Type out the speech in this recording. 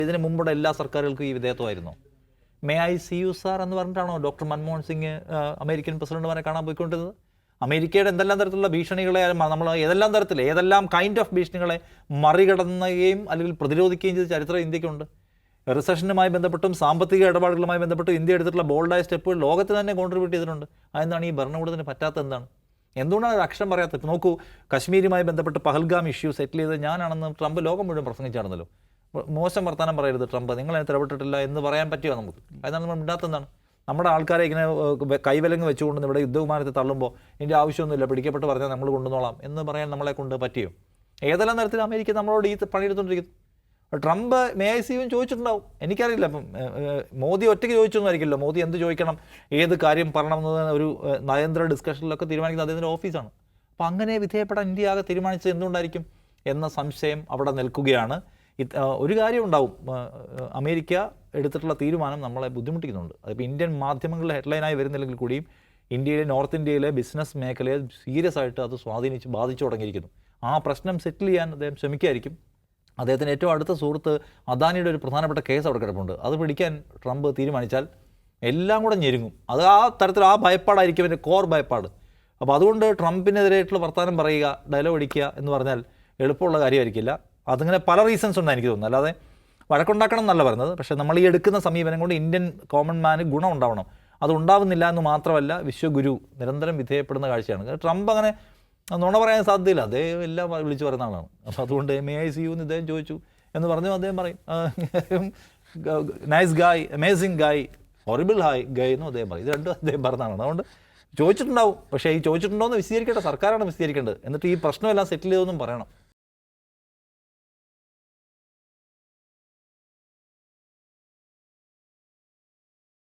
ഇതിന് മുമ്പുള്ള എല്ലാ സർക്കാരുകൾക്കും ഈ വിധേയത്വമായിരുന്നു. May I see you sir എന്ന് പറഞ്ഞിട്ടാണോ ഡോക്ടർ മൻമോഹൻ സിംഗ് അമേരിക്കൻ പ്രസിഡന്റുമാരെ കാണാൻ പോയിക്കൊണ്ടിരുന്നത്? അമേരിക്കയുടെ എന്തെല്ലാം തരത്തിലുള്ള ഭീഷണികളെ നമ്മൾ ഏതെല്ലാം കൈൻഡ് ഓഫ് ഭീഷണികളെ മറികടന്നുകയും അല്ലെങ്കിൽ പ്രതിരോധിക്കുകയും ചെയ്ത ചരിത്രം ഇന്ത്യക്കുണ്ട്. റിസഷനുമായി ബന്ധപ്പെട്ടും സാമ്പത്തിക ഇടപാടുകളുമായി ബന്ധപ്പെട്ടും ഇന്ത്യ എടുത്തിട്ടുള്ള ബോൾഡായ സ്റ്റെപ്പുകൾ ലോകത്തിന് തന്നെ കോൺട്രിബ്യൂട്ട് ചെയ്തിട്ടുണ്ട്. അതെന്താണ് ഈ ഭരണകൂടത്തിന് പറ്റാത്തത്? എന്തുകൊണ്ടാണ് ഒരു അക്ഷരം പറയാത്തത്? ഇപ്പോൾ നോക്കൂ, കശ്മീരുമായി ബന്ധപ്പെട്ട് പഹൽഗാം ഇഷ്യൂ സെറ്റിൽ ചെയ്ത് ഞാനാണെന്ന് ട്രംപ് ലോകം മുഴുവൻ പ്രസംഗിച്ചാണെന്നല്ലോ. മോശം വർത്താനം പറയരുത് ട്രംപ്, നിങ്ങളതിനകത്ത് ഇടപെട്ടിട്ടില്ല എന്ന് പറയാൻ പറ്റുമോ നമുക്ക്? അതാണ് നമ്മൾ മിണ്ടാത്തെന്താണ്? നമ്മുടെ ആൾക്കാരെ ഇങ്ങനെ കൈവലങ്ങ് വെച്ചുകൊണ്ട് ഇവിടെ യുദ്ധവിമാനത്തെ തള്ളുമ്പോൾ ഇതിൻ്റെ ആവശ്യമൊന്നുമില്ല, പിടിക്കപ്പെട്ട് പറഞ്ഞാൽ നമ്മൾ കൊണ്ടുവന്നോളാം എന്ന് പറയാൻ നമ്മളെ കൊണ്ട് പറ്റിയോ? ഏതെല്ലാം തരത്തിൽ അമേരിക്ക നമ്മളോട് ഈ പണിയെടുത്തുകൊണ്ടിരിക്കുന്നു? ട്രംപ് മേ ഐ സി യും ചോദിച്ചിട്ടുണ്ടാവും, എനിക്കറിയില്ല. അപ്പം മോദി ഒറ്റയ്ക്ക് ചോദിച്ചൊന്നും ആയിരിക്കില്ല. മോദി എന്ത് ചോദിക്കണം, ഏത് കാര്യം പറയണമെന്നത് ഒരു നയതന്ത്ര ഡിസ്കഷനിലൊക്കെ തീരുമാനിക്കുന്നത് അദ്ദേഹത്തിൻ്റെ ഓഫീസാണ്. അപ്പോൾ അങ്ങനെ വിധേയപ്പെടാൻ ഇന്ത്യ ആകെ തീരുമാനിച്ചത് എന്തുകൊണ്ടായിരിക്കും എന്ന സംശയം അവിടെ നിൽക്കുകയാണ്. ഒരു കാര്യം ഉണ്ടാവും, അമേരിക്ക എടുത്തിട്ടുള്ള തീരുമാനം നമ്മളെ ബുദ്ധിമുട്ടിക്കുന്നുണ്ട്. അതിപ്പോൾ ഇന്ത്യൻ മാധ്യമങ്ങളുടെ ഹെഡ്ലൈനായി വരുന്നില്ലെങ്കിൽ കൂടിയും ഇന്ത്യയിലെ നോർത്ത് ഇന്ത്യയിലെ ബിസിനസ് മേഖലയെ സീരിയസ് ആയിട്ട് അത് ബാധിച്ചു തുടങ്ങിയിരിക്കുന്നു. ആ പ്രശ്നം സെറ്റിൽ ചെയ്യാൻ അദ്ദേഹം ശ്രമിക്കുകയായിരിക്കും. അദ്ദേഹത്തിൻ്റെ ഏറ്റവും അടുത്ത സുഹൃത്ത് അദാനിയുടെ ഒരു പ്രധാനപ്പെട്ട കേസ് അവിടെ കിടപ്പുണ്ട്. അത് പിടിക്കാൻ ട്രംപ് തീരുമാനിച്ചാൽ എല്ലാം കൂടെ ഞെരുങ്ങും. അത് ആ തരത്തിൽ ആ ഭയപ്പാടായിരിക്കും എൻ്റെ കോർ ഭയപ്പാട്. അപ്പോൾ അതുകൊണ്ട് ട്രംപിനെതിരായിട്ടുള്ള വർത്തമാനം പറയുക, ഡയലോഗ് അടിക്കുക എന്ന് പറഞ്ഞാൽ എളുപ്പമുള്ള കാര്യമായിരിക്കില്ല. അതിങ്ങനെ പല റീസൺസ് ഉണ്ട് എനിക്ക് തോന്നുന്നു. അല്ലാതെ വഴക്കുണ്ടാക്കണം എന്നല്ല പറയുന്നത്. പക്ഷേ നമ്മൾ ഈ എടുക്കുന്ന സമീപനം കൊണ്ട് ഇന്ത്യൻ കോമൺ മാന് ഗുണം ഉണ്ടാവണം. അത് ഉണ്ടാവുന്നില്ല എന്ന് മാത്രമല്ല, വിശ്വഗുരു നിരന്തരം വിധേയപ്പെടുന്ന കാഴ്ചയാണ്. ട്രംപ് അങ്ങനെ നുണ പറയാൻ സാധ്യതയില്ല. അദ്ദേഹം എല്ലാം വിളിച്ചു പറയുന്ന ആളാണ്. അപ്പോൾ അതുകൊണ്ട് മേ ഐ സി യു എന്ന് ഇദ്ദേഹം ചോദിച്ചു എന്ന് പറഞ്ഞു അദ്ദേഹം പറയും. നൈസ് ഗായ്, അമേസിങ് ഗായ്, ഹൊറിബിൾ ഗായ് എന്നും അദ്ദേഹം പറയും. ഇത് രണ്ടും അദ്ദേഹം പറഞ്ഞതാണ്. അതുകൊണ്ട് ചോദിച്ചിട്ടുണ്ടാവും. പക്ഷേ ഈ ചോദിച്ചിട്ടുണ്ടോ എന്ന് വിശദീകരിക്കട്ടെ, സർക്കാരാണ് വിശദീകരിക്കേണ്ടത്. എന്നിട്ട് ഈ പ്രശ്നമെല്ലാം സെറ്റിൽ ചെയ്തൊന്നും പറയണം.